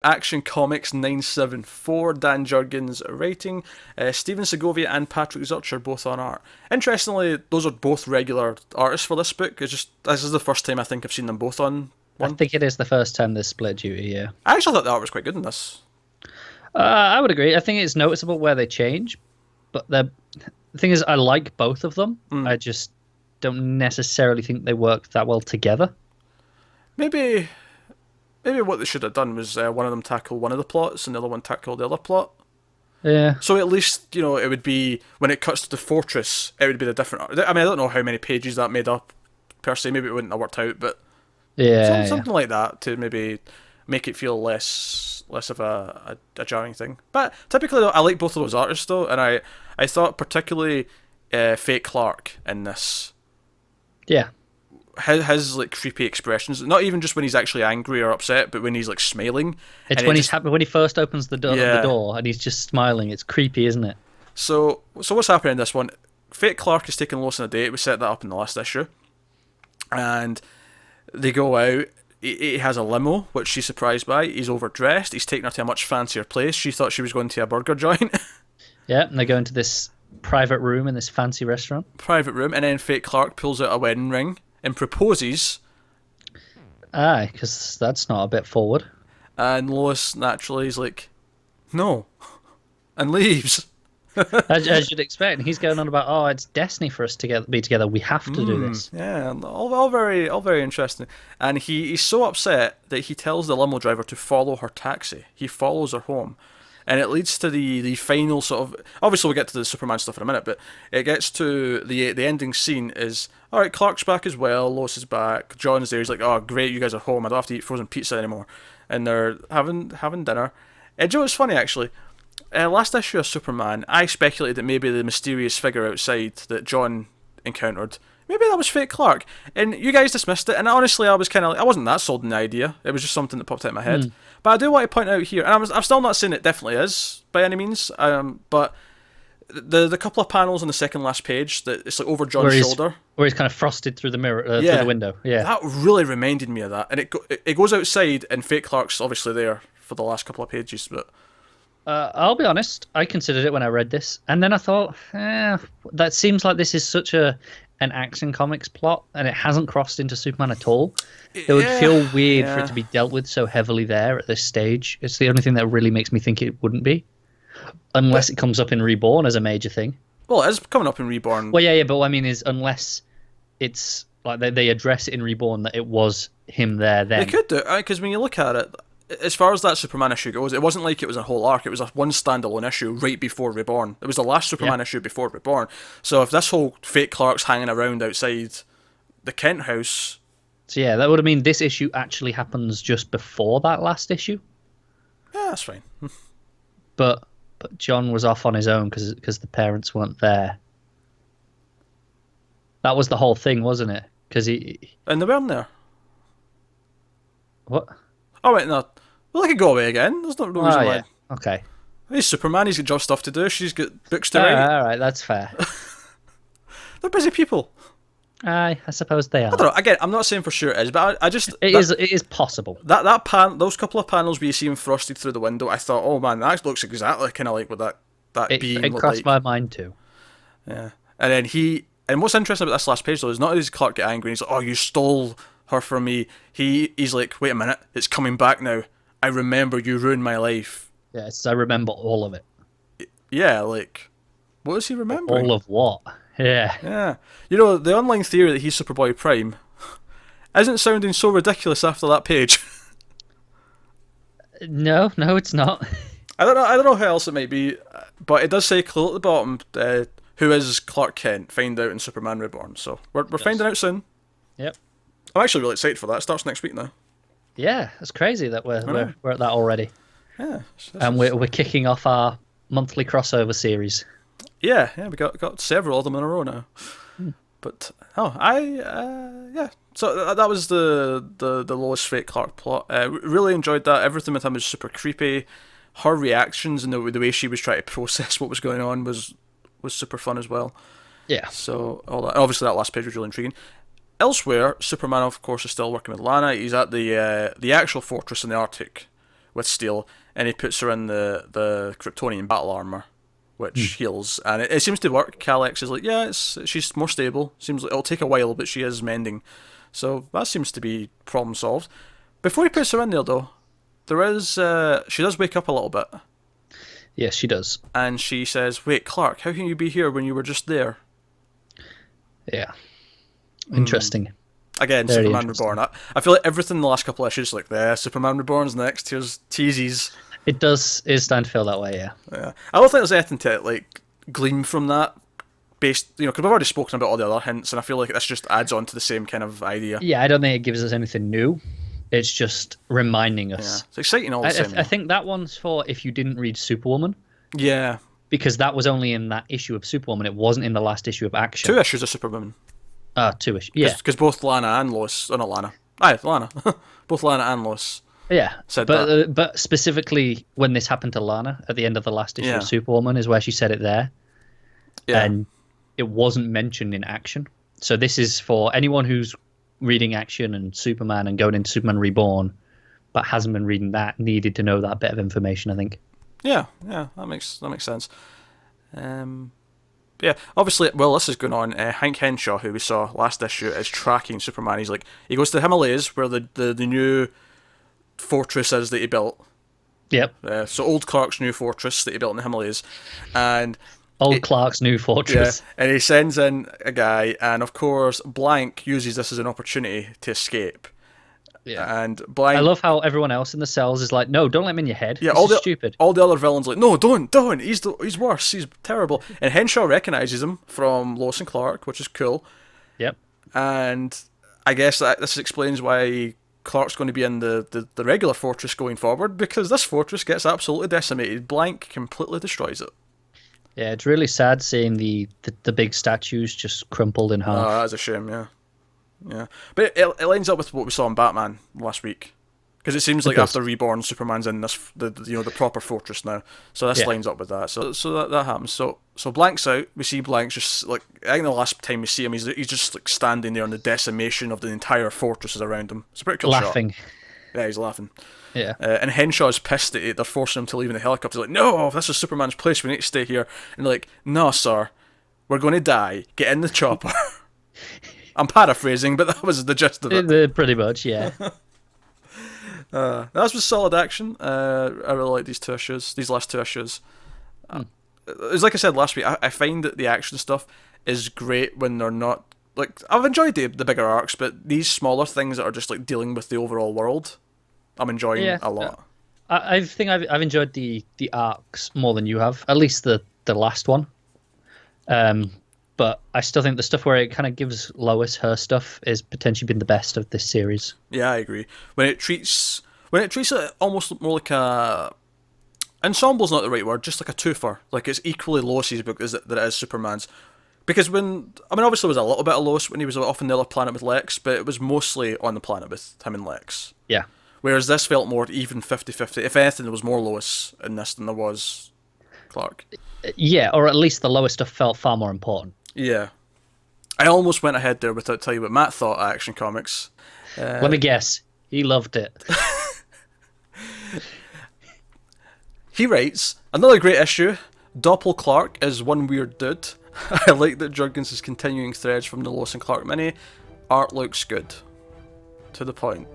Action Comics 974, Dan Jurgens writing, Steven Segovia and Patrick Zurcher both on art. Interestingly, those are both regular artists for this book. It's just this is the first time I think I've seen them both on one. I think it is the first time they split duty, yeah. I actually thought the art was quite good in this. I would agree. I think it's noticeable where they change, but the thing is, I like both of them. I just don't necessarily think they work that well together. Maybe what they should have done was one of them tackle one of the plots and the other one tackle the other plot. Yeah. So at least, it would be, when it cuts to the fortress, it would be the different... I mean, I don't know how many pages that made up, per se. Maybe it wouldn't have worked out, but... Something like that to maybe make it feel less of a jarring thing. But typically, though, I like both of those artists, though, and I thought particularly Fate Clark in this. Yeah. His like creepy expressions, not even just when he's actually angry or upset, but when he's like smiling. It's when he's happy, when he first opens the door and he's just smiling. It's creepy, isn't it? So what's happening in this one? Fate Clark is taking Lois on a date. We set that up in the last issue, and they go out. He has a limo, which she's surprised by. He's overdressed. He's taken her to a much fancier place. She thought she was going to a burger joint. Yeah, and they go into this private room in this fancy restaurant. Private room, and then Fate Clark pulls out a wedding ring and proposes. Aye, because that's not a bit forward. And Lois naturally is like, no, and leaves. as you'd expect. He's going on about, it's destiny for us to be together. We have to do this. Yeah, all very interesting. And he's so upset that he tells the limo driver to follow her taxi. He follows her home. And it leads to the final sort of... Obviously, we'll get to the Superman stuff in a minute, but it gets to the ending scene is, all right, Clark's back as well, Lois is back, John's there, he's like, oh, great, you guys are home, I don't have to eat frozen pizza anymore. And they're having dinner. And you know what's funny, actually? Last issue of Superman, I speculated that maybe the mysterious figure outside that John encountered, maybe that was Fate Clark. And you guys dismissed it, and honestly, I was kind of like, I wasn't that sold on the idea. It was just something that popped out of my head. But I do want to point out here, and I'm still not saying it definitely is, by any means, but the couple of panels on the second last page, that it's like over John's shoulder. Where he's kind of frosted through the mirror, through the window. Yeah. That really reminded me of that. And it goes outside, and Fate Clark's obviously there for the last couple of pages, but... I'll be honest, I considered it when I read this, and then I thought, that seems like this is such an Action Comics plot, and it hasn't crossed into Superman at all. It would feel weird for it to be dealt with so heavily there at this stage. It's the only thing that really makes me think it wouldn't be, unless it comes up in Reborn as a major thing. Well, it is coming up in Reborn. Well, yeah, but what I mean is, unless it's like they address it in Reborn that it was him there then. They could do it, because when you look at it, as far as that Superman issue goes, it wasn't like it was a whole arc. It was a one standalone issue right before Reborn. It was the last Superman issue before Reborn. So if this whole Fate Clark's hanging around outside the Kent house... So yeah, that would mean this issue actually happens just before that last issue. Yeah, that's fine. But John was off on his own because the parents weren't there. That was the whole thing, wasn't it? Because And they weren't there. What? Oh, wait, no. Well, I could go away again. There's no reason why. Okay. He's Superman. He's got job stuff to do. She's got books to write. All right, that's fair. They're busy people. I suppose they are. I don't know. Again, I'm not saying for sure it is, but I just... It is possible. Those couple of panels where you see him frosted through the window, I thought, oh man, that looks exactly kind of like what that being It crossed my mind too. Yeah. And then and what's interesting about this last page though is not only does Clark get angry and he's like, oh, you stole her from me. He's like, wait a minute, it's coming back now. I remember you ruined my life. Yes, I remember all of it. Yeah, like, what is he remembering? All of what? Yeah. Yeah. You know, the online theory that he's Superboy Prime isn't sounding so ridiculous after that page. No, it's not. I don't know how else it might be, but it does say clear at the bottom, who is Clark Kent? Find out in Superman Reborn. So we're finding out soon. Yep. I'm actually really excited for that. It starts next week now. Yeah, it's crazy that we're at that already. Yeah. And we're kicking off our monthly crossover series. Yeah, we got several of them in a row now. But yeah. So that was the Lois Fate Clark plot. Really enjoyed that. Everything with him was super creepy. Her reactions and the way she was trying to process what was going on was super fun as well. Yeah. So all that, obviously that last page was really intriguing. Elsewhere, Superman of course is still working with Lana. He's at the actual fortress in the Arctic, with steel, and he puts her in the Kryptonian battle armor, which heals, and it seems to work. Kalex is like, yeah, she's more stable. Seems like it'll take a while, but she is mending, so that seems to be problem solved. Before he puts her in there, though, she does wake up a little bit. Yes, she does. And she says, "Wait, Clark, how can you be here when you were just there?" Yeah. Interesting. Again, Very Superman interesting. Reborn. I feel like everything in the last couple of issues, like, Superman Reborn's next. Here's teases. It does. It's starting to feel that way. Yeah. Yeah, I don't think there's anything to like glean from that. Based, because we've already spoken about all the other hints, and I feel like this just adds on to the same kind of idea. Yeah, I don't think it gives us anything new. It's just reminding Yeah, us. it's exciting all the same. I think that one's for if you didn't read Superwoman, Yeah, because that was only in that issue of Superwoman. It wasn't in the last issue of Action. 2 issues of Superman. 2 issues. Yeah. Because both Lana and Lois, not Lana. Lana. Both Lana and Lois. Yeah. Said but specifically when this happened to Lana at the end of the last issue of Superwoman is where she said it there. Yeah. And it wasn't mentioned in Action. So this is for anyone who's reading Action and Superman and going into Superman Reborn, but hasn't been reading that, needed to know that bit of information, I think. Yeah, that makes sense. Yeah, obviously, while this is going on, Hank Henshaw, who we saw last issue, is tracking Superman. He goes to the Himalayas, where the new fortress is that he built. Yep. So old Clark's new fortress that he built in the Himalayas, and Clark's new fortress. Yeah, and he sends in a guy, and of course, Blank uses this as an opportunity to escape. Yeah. And Blank. I love how everyone else in the cells is like, no, don't let him in your head. Yeah, this is stupid. All the other villains are like, no, don't. He's worse. He's terrible. And Henshaw recognizes him from Lois and Clark, which is cool. Yep. And I guess this explains why Clark's going to be in the regular fortress going forward, because this fortress gets absolutely decimated. Blank completely destroys it. Yeah, it's really sad seeing the big statues just crumpled in half. Oh, that's a shame, yeah. But it lines up with what we saw in Batman last week, because it seems like after Reborn, Superman's in this the proper fortress now. So this lines up with that. So that happens. So Blank's out. We see Blank's just like, I think the last time we see him, he's just like standing there, and the decimation of the entire fortress is around him. It's a pretty cool laughing. shot. Yeah, he's laughing. Yeah. And Henshaw's pissed that they're forcing him to leave in the helicopter. He's like, no, this is Superman's place. We need to stay here. And they're like, no, sir, we're going to die. Get in the chopper. I'm paraphrasing, but that was the gist of it. Pretty much, yeah. That was solid action. I really like these last 2 issues. It's like I said last week, I find that the action stuff is great when they're not, like, I've enjoyed the bigger arcs, but these smaller things that are just like dealing with the overall world, I'm enjoying a lot. I think I've enjoyed the arcs more than you have, at least the last one. But I still think the stuff where it kind of gives Lois her stuff is potentially been the best of this series. Yeah, I agree. When it treats it almost more like a ensemble's not the right word, just like a twofer. Like, it's equally Lois's book that it is Superman's. Because obviously there was a little bit of Lois when he was off on the other planet with Lex, but it was mostly on the planet with him and Lex. Yeah. Whereas this felt more even 50-50. If anything, there was more Lois in this than there was Clark. Yeah, or at least the Lois stuff felt far more important. Yeah. I almost went ahead there without telling you what Matt thought of Action Comics. Let me guess. He loved it. He writes, another great issue. Doppel Clark is one weird dude. I like that Jurgens is continuing threads from the Lois and Clark mini. Art looks good. To the point.